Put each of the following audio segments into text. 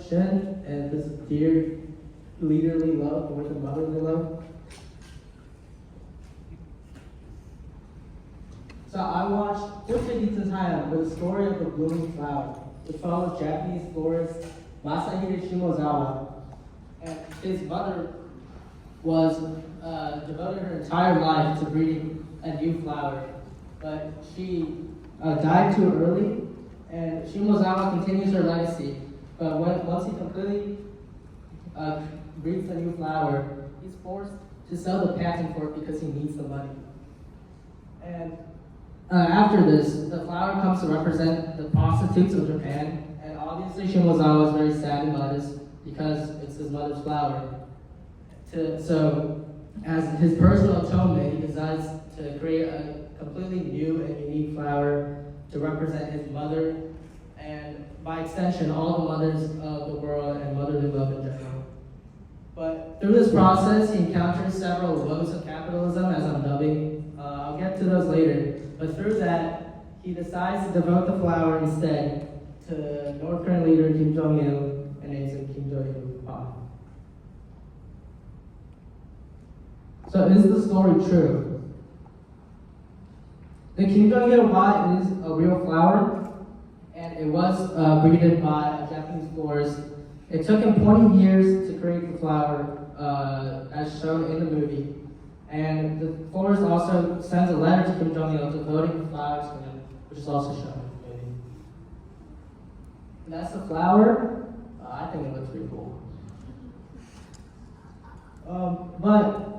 Shin and this dear leaderly love with a motherly love. So I watched Fushigi Tensaya with the story of the blooming flower, which follows Japanese florist Masahiro Shimozawa. And his mother was devoted her entire life to breeding a new flower, but she died too early, and Shimozawa continues her legacy. But once he completely breeds the new flower, he's forced to sell the patent for it because he needs the money. And after this, the flower comes to represent the prostitutes of Japan, and obviously Shimozawa is very sad about this because it's his mother's flower. So, as his personal atonement, he decides to create a completely new and unique flower to represent his mother, and by extension, all the mothers of the world and motherly love in general. But through this process, he encounters several woes of capitalism, as I'm dubbing. I'll get to those later. But through that, he decides to devote the flower instead to North Korean leader Kim Jong-il and names him Kim Jong-il. So is the story true? The Kim Jong-il Hwa is a real flower, and it was breeded by a Japanese florist. It took him 20 years to create the flower, as shown in the movie. And the florist also sends a letter to Kim Jong-il devoting the flowers to him, which is also shown in the movie. And that's the flower. I think it looks pretty cool. But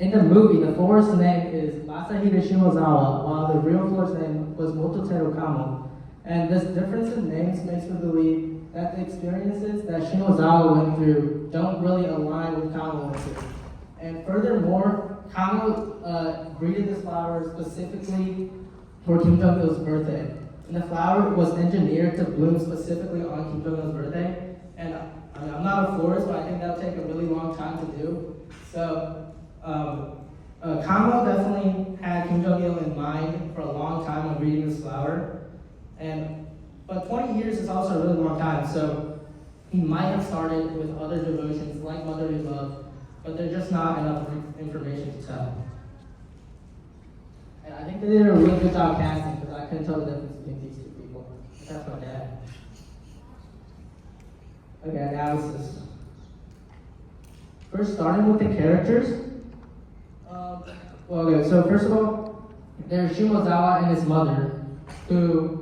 in the movie, the florist's name is Masahiro Shimozawa, while the real florist's name was Mototero Kamo. And this difference in names makes me believe that the experiences that Shimozawa went through don't really align with Kamo went through. And furthermore, Kamo breeded this flower specifically for Kim Jong-il's birthday. And the flower was engineered to bloom specifically on Kim Jong-il's birthday. And I'm not a florist, but I think that'll take a really long time to do. So, Kamo definitely had Kim Jong-il in mind for a long time when breeding this flower. But 20 years is also a really long time, so he might have started with other devotions like motherly love, but there's just not enough information to tell. And I think they did a really good job casting because I couldn't tell the difference between these two people. That's my dad. Okay, analysis. First, starting with the characters. So first of all, there's Shimozawa and his mother, who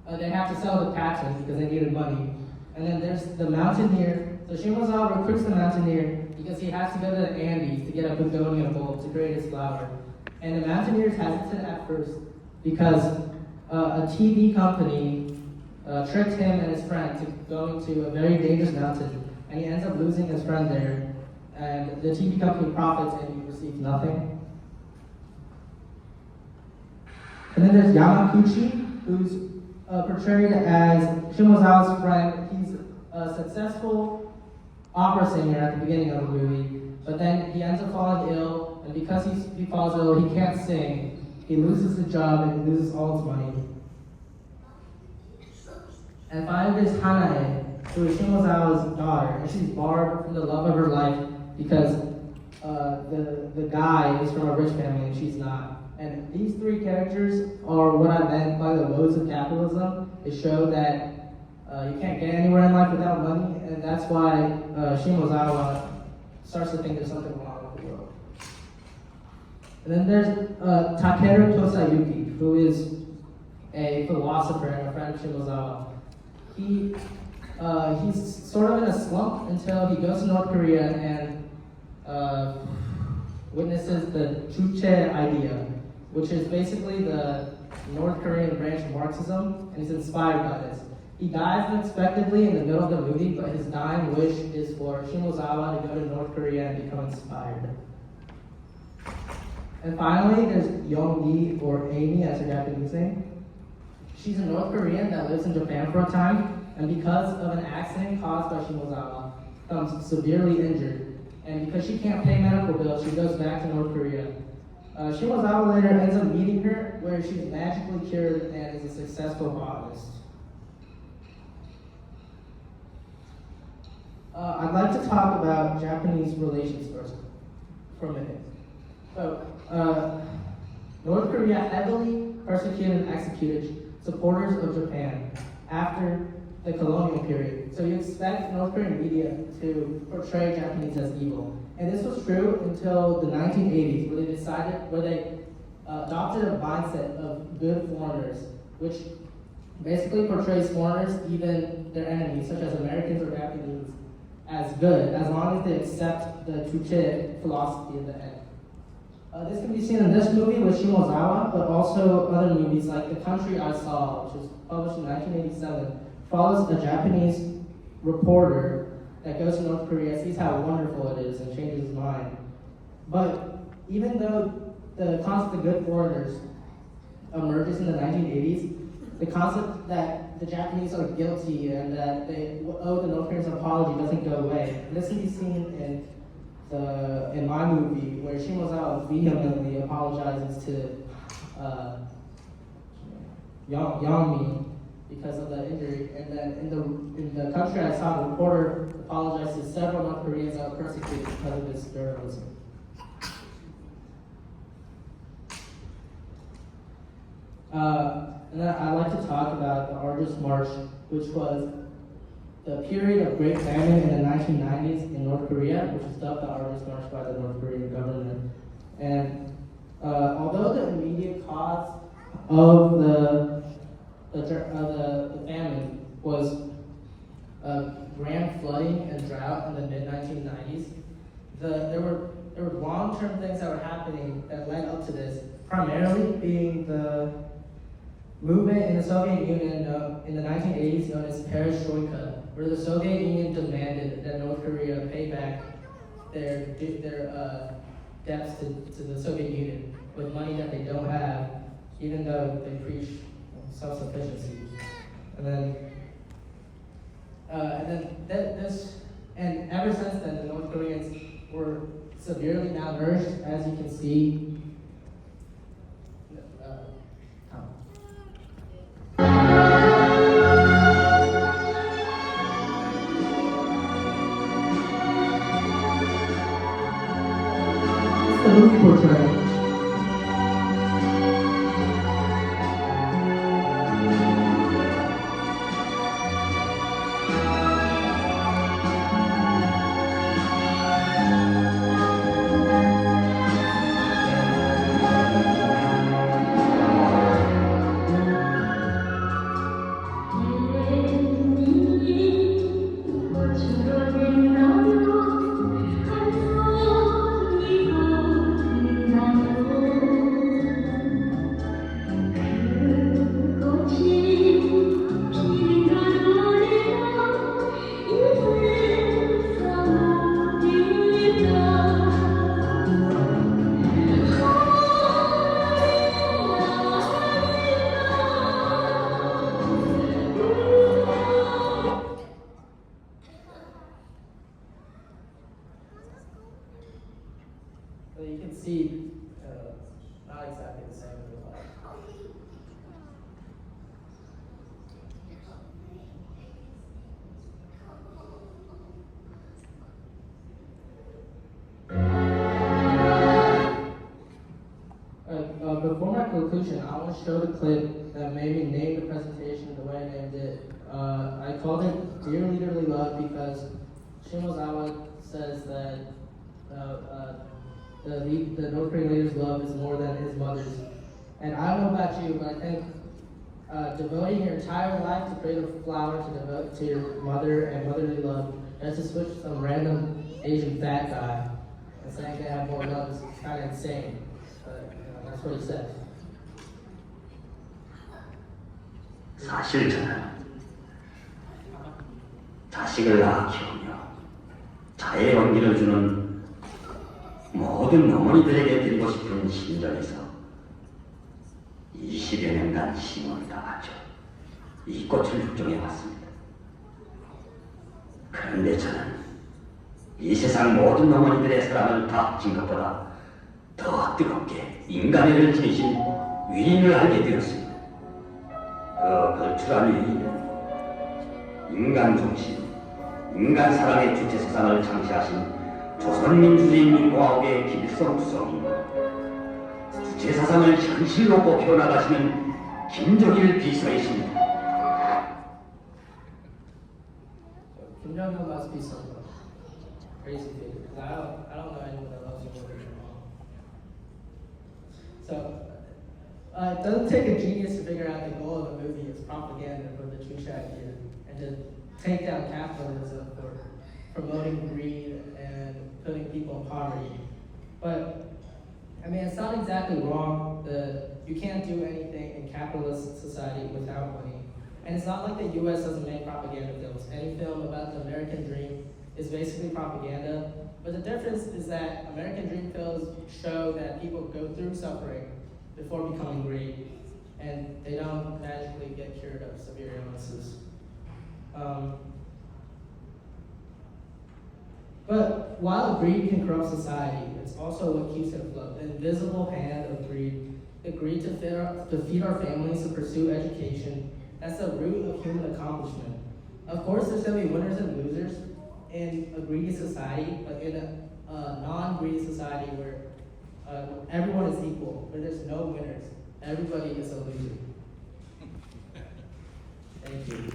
they have to sell the patent because they needed money. And then there's the mountaineer. So Shimozawa recruits the mountaineer because he has to go to the Andes to get a begonia bulb to create his flower. And the mountaineer is hesitant at first because a TV company tricked him and his friend to go to a very dangerous mountain. And he ends up losing his friend there. And the TV company profits and he receives nothing. And then there's Yamakuchi, who's portrayed as Shimozawa's friend. He's a successful opera singer at the beginning of the movie, but then he ends up falling ill, and because he falls ill, he can't sing. He loses the job and he loses all his money. And finally, there's Hanae, who is Shimozawa's daughter, and she's barred from the love of her life because the guy is from a rich family and she's not. And these three characters are what I meant by the woes of capitalism. They show that you can't get anywhere in life without money, and that's why Shimozawa starts to think there's something wrong with the world. And then there's Takeru Tosayuki, who is a philosopher and a friend of Shimozawa. He's sort of in a slump until he goes to North Korea and witnesses the Juche idea, which is basically the North Korean branch of Marxism, and he's inspired by this. He dies unexpectedly in the middle of the movie, but his dying wish is for Shimozawa to go to North Korea and become inspired. And finally, there's Young-gi, or Amy as her Japanese name. She's a North Korean that lives in Japan for a time, and because of an accident caused by Shimozawa, becomes severely injured. And because she can't pay medical bills, she goes back to North Korea. Shimozawa later ends up meeting her, where she's magically cured and is a successful botanist. I'd like to talk about Japanese relations first for a minute. So, North Korea heavily persecuted and executed supporters of Japan after the colonial period. So you expect North Korean media to portray Japanese as evil. And this was true until the 1980s, where they adopted a mindset of good foreigners, which basically portrays foreigners, even their enemies, such as Americans or Japanese, as good, as long as they accept the Chuche philosophy in the end. This can be seen in this movie with Shimozawa, but also other movies like The Country I Saw, which was published in 1987, follows a Japanese reporter that goes to North Korea, sees how wonderful it is, and changes his mind. But even though the concept of good foreigners emerges in the 1980s, the concept that the Japanese are guilty and that they owe the North Koreans an apology doesn't go away. And this can be seen in my movie, where Shimozawa vehemently apologizes to Yangmi because of the injury, and then in the Country I Saw, the reporter apologized to several North Koreans that were persecuted because of his journalism. And then I'd like to talk about the Arduous March, which was the period of Great Famine in the 1990s in North Korea, which was dubbed the Arduous March by the North Korean government. And although the immediate cause of the famine was grand flooding and drought in the mid-1990s, there were long-term things that were happening that led up to this, primarily being the movement in the Soviet Union in the 1980s known as Perestroika, where the Soviet Union demanded that North Korea pay back their debts to the Soviet Union with money that they don't have, even though they preach self-sufficiency. And ever since then, the North Koreans were severely malnourished, as you can see. It's the movie portrayal. So you can see, not exactly the same as the light. Before my conclusion, I want to show the clip that made me name the presentation the way I named it. I called it Dear Leaderly Love because Shimozawa says that the North Korean leader's love is more than his mother's. And I don't know about you, but I think devoting your entire life to create a flower to devote to your mother and motherly love, just to switch to some random Asian fat guy and saying they have more love is kind of insane. But that's what he says. 사실 저는 자식을 낳아 키우며 자의 원기를 주는 모든 어머니들에게 드리고 싶은 심정에서 20여 년간 심어를 당하죠. 이 꽃을 육종해 왔습니다. 그런데 저는 이 세상 모든 어머니들의 사랑을 다 합친 것보다 더 뜨겁게 인간애를 지니신 위인을 알게 되었습니다. 그 걸출한 위인은 인간 중심, 인간 사랑의 주체 사상을 창시하신 조선민주주의인민공화국의 김일성 주석이 주체 사상을 현실로 뽑혀 나가시는 김정일 비서이십니다. Kim Jong Un must be some crazy figure because I don't know anyone that loves him more than your mom. So it doesn't take a genius to figure out the goal of the movie is propaganda for the Chusha idea and to take down capitalism for promoting greed and putting people in poverty. But I mean, it's not exactly wrong that you can't do anything in capitalist society without money. And it's not like the US doesn't make propaganda films. Any film about the American dream is basically propaganda. But the difference is that American dream films show that people go through suffering before becoming great. And they don't magically get cured of severe illnesses. But while greed can corrupt society, it's also what keeps it afloat. The invisible hand of greed, the greed to feed our families, to pursue education, that's the root of human accomplishment. Of course, there's going to be winners and losers in a greedy society, but in a non-greedy society where everyone is equal, where there's no winners, everybody is a loser. Thank you.